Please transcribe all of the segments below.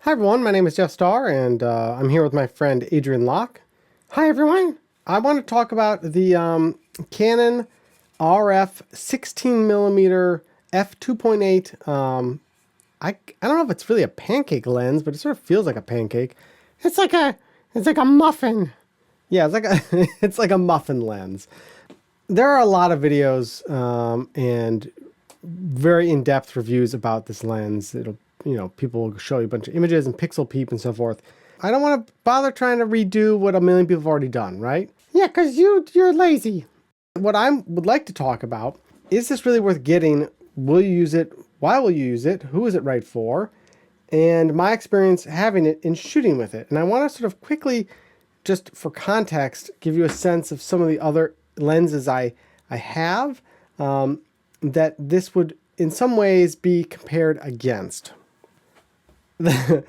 Hi everyone, my name is Jeff Starr and I'm here with my friend Adrian Locke. Hi everyone! I want to talk about the Canon RF 16mm f2.8. I don't know if it's really a pancake lens, but it sort of feels like a pancake. It's like a muffin. Yeah, it's like a muffin lens. There are a lot of videos and very in-depth reviews about this lens. People will show you a bunch of images and pixel peep and so forth. I don't want to bother trying to redo what a million people have already done, right? Yeah, because you're lazy. What I would like to talk about, is this really worth getting? Will you use it? Why will you use it? Who is it right for? And my experience having it and shooting with it. And I want to sort of quickly, just for context, give you a sense of some of the other lenses I have that this would in some ways be compared against. The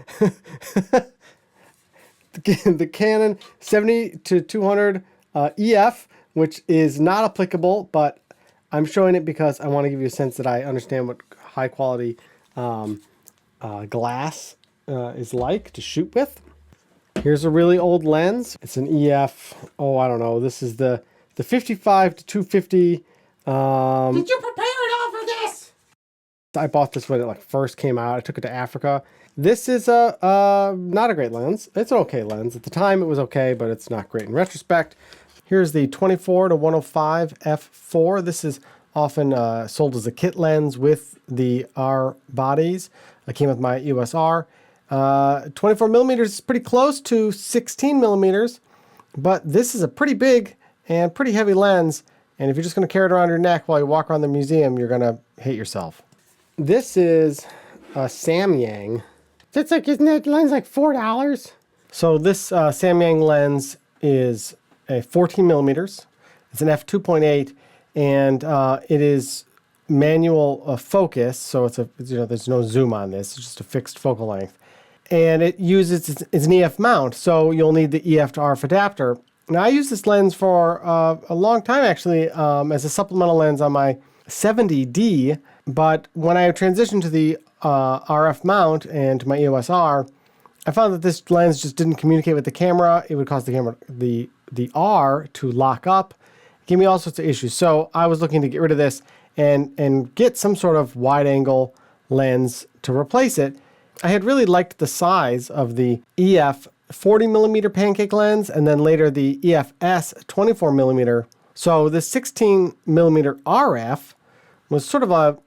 Canon 70-200 EF, which is not applicable, but I'm showing it because I want to give you a sense that I understand what high quality glass is like to shoot with. Here's a really old lens. It's an EF. Oh, I don't know. This is the 55-250. Did you prepare it all for this? I bought this when it first came out. I took it to Africa. This is not a great lens. It's an okay lens. At the time it was okay, but it's not great in retrospect. Here's the 24-105 f4. This is often sold as a kit lens with the R bodies. I came with my EOS R. 24mm is pretty close to 16mm, but this is a pretty big and pretty heavy lens. And if you're just going to carry it around your neck while you walk around the museum, you're going to hate yourself. This is a Samyang. Isn't that lens like $4? So this Samyang lens is a 14mm. It's an f2.8, and it is manual focus. So it's there's no zoom on this. It's just a fixed focal length, and it uses it's an EF mount. So you'll need the EF to RF adapter. Now I use this lens for a long time actually as a supplemental lens on my 70D. But when I transitioned to the RF mount and my EOS R, I found that this lens just didn't communicate with the camera. It would cause the camera, the R to lock up. It gave me all sorts of issues. So I was looking to get rid of this and get some sort of wide angle lens to replace it. I had really liked the size of the EF 40mm pancake lens and then later the EFS 24mm. So the 16mm RF was sort of a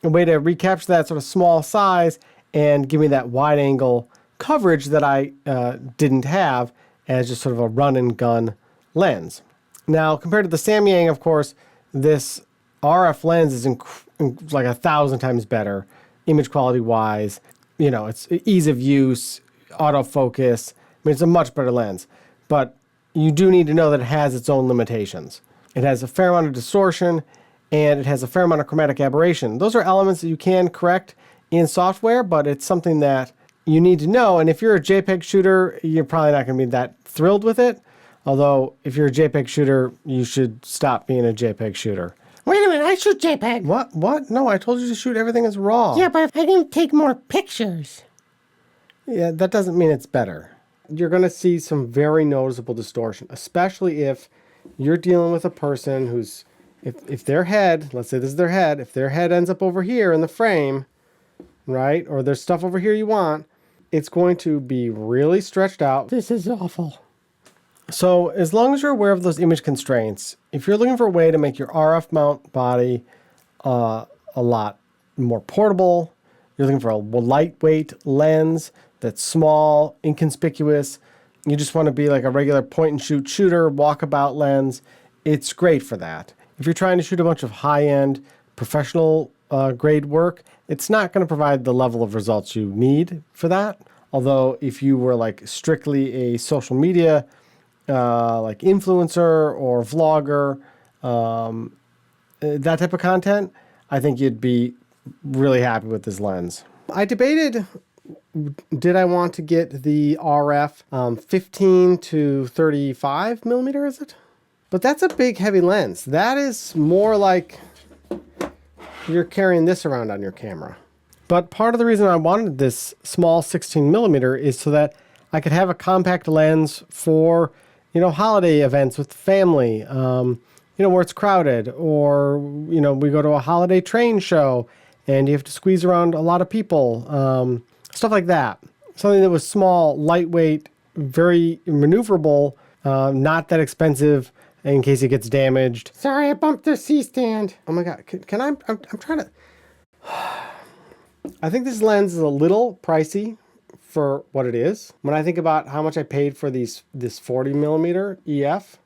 way to recapture that sort of small size and give me that wide angle coverage that I didn't have as just sort of a run and gun lens. Now compared to the Samyang, of course, this RF lens is like 1,000 times better image quality wise. It's ease of use, autofocus. I mean, it's a much better lens, but you do need to know that it has its own limitations. It has a fair amount of distortion and it has a fair amount of chromatic aberration. Those are elements that you can correct in software, but it's something that you need to know. And if you're a JPEG shooter, you're probably not going to be that thrilled with it. Although, if you're a JPEG shooter, you should stop being a JPEG shooter. Wait a minute, I shoot JPEG. What? No, I told you to shoot everything as RAW. Yeah, but I can take more pictures. Yeah, that doesn't mean it's better. You're going to see some very noticeable distortion, especially if you're dealing with a person who's, if their head, let's say this is their head, if their head ends up over here in the frame, right, or there's stuff over here you want, it's going to be really stretched out. This is awful. So as long as you're aware of those image constraints, if you're looking for a way to make your RF mount body a lot more portable, you're looking for a lightweight lens that's small, inconspicuous, you just want to be like a regular point and shoot shooter, walkabout lens, it's great for that. If you're trying to shoot a bunch of high-end professional grade work, it's not going to provide the level of results you need for that. Although if you were like strictly a social media like influencer or vlogger, that type of content, I think you'd be really happy with this lens. I debated, did I want to get the RF 15-35mm, is it? But that's a big heavy lens. That is more like you're carrying this around on your camera. But part of the reason I wanted this small 16 millimeter is so that I could have a compact lens for, you know, holiday events with family, you know, where it's crowded, or, you know, we go to a holiday train show and you have to squeeze around a lot of people, stuff like that. Something that was small, lightweight, very maneuverable, not that expensive in case it gets damaged. Sorry, I bumped the C-stand. Oh my God, can I'm trying to... I think this lens is a little pricey for what it is. When I think about how much I paid for this 40 millimeter EF,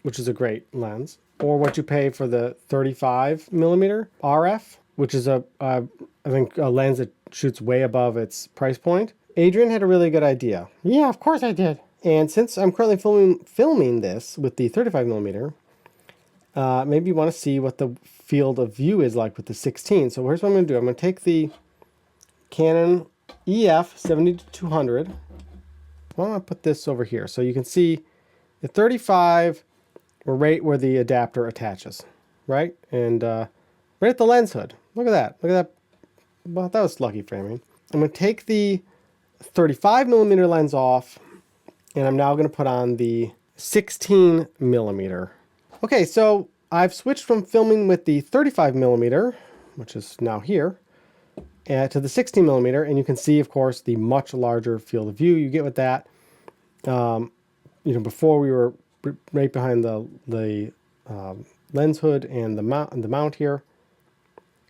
which is a great lens, or what you pay for the 35 millimeter RF, which is I think a lens that shoots way above its price point. Adrian had a really good idea. Yeah, of course I did. And since I'm currently filming this with the 35 millimeter, maybe you want to see what the field of view is like with the 16. So here's what I'm going to do. I'm going to take the Canon EF 70-200. Why don't I put this over here so you can see the 35, we're right where the adapter attaches, right? And right at the lens hood. Look at that. Look at that. Well, that was lucky framing. I'm going to take the 35 millimeter lens off, and I'm now going to put on the 16 millimeter. Okay, so I've switched from filming with the 35 millimeter, which is now here, to the 16 millimeter, and you can see, of course, the much larger field of view you get with that. You know, before we were right behind the lens hood and the mount here.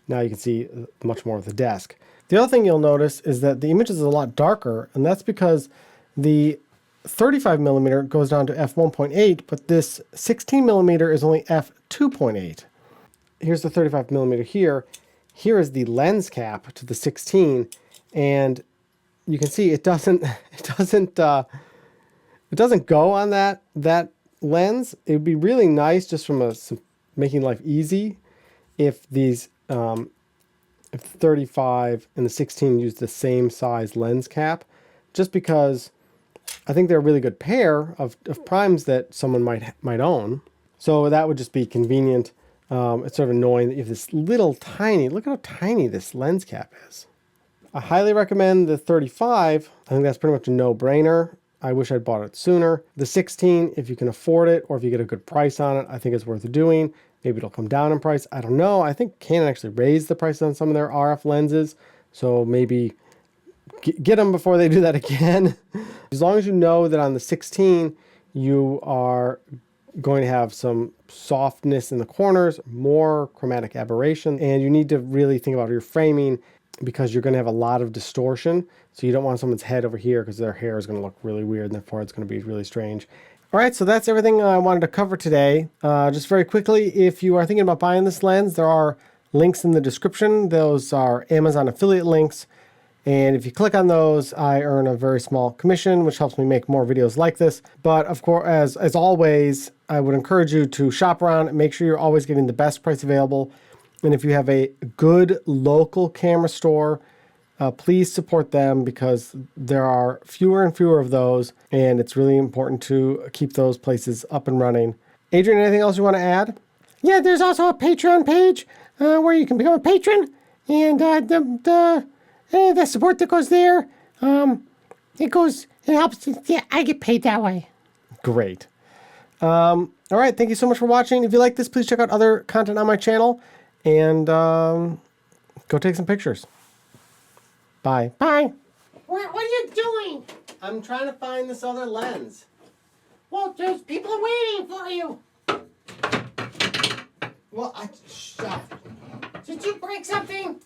Now you can see much more of the desk. The other thing you'll notice is that the image is a lot darker, and that's because the 35 millimeter goes down to f1.8, but this 16 millimeter is only f2.8. Here's the 35 millimeter here. Here is the lens cap to the 16, and you can see it doesn't go on that lens. It would be really nice just from making life easy if these if the 35 and the 16 use the same size lens cap, just because I think they're a really good pair of primes that someone might own. So that would just be convenient. It's sort of annoying that you have this little tiny, look at how tiny this lens cap is. I highly recommend the 35. I think that's pretty much a no-brainer. I wish I'd bought it sooner. The 16, if you can afford it, or if you get a good price on it, I think it's worth doing. Maybe it'll come down in price. I don't know. I think Canon actually raised the prices on some of their RF lenses. So maybe get them before they do that again. As long as you know that on the 16, you are going to have some softness in the corners, more chromatic aberration, and you need to really think about your framing because you're going to have a lot of distortion. So you don't want someone's head over here because their hair is going to look really weird and their forehead's going to be really strange. All right, so that's everything I wanted to cover today. Just very quickly, if you are thinking about buying this lens, there are links in the description. Those are Amazon affiliate links. And if you click on those, I earn a very small commission, which helps me make more videos like this. But of course, as always, I would encourage you to shop around and make sure you're always getting the best price available. And if you have a good local camera store, please support them because there are fewer and fewer of those, and it's really important to keep those places up and running. Adrian, anything else you want to add? Yeah, there's also a Patreon page where you can become a patron, and the support that goes there, it helps. Yeah, I get paid that way. Great. All right, thank you so much for watching. If you like this, please check out other content on my channel, and go take some pictures. Bye. Bye. What are you doing? I'm trying to find this other lens. Well, there's people waiting for you. Well, shut. Did you break something?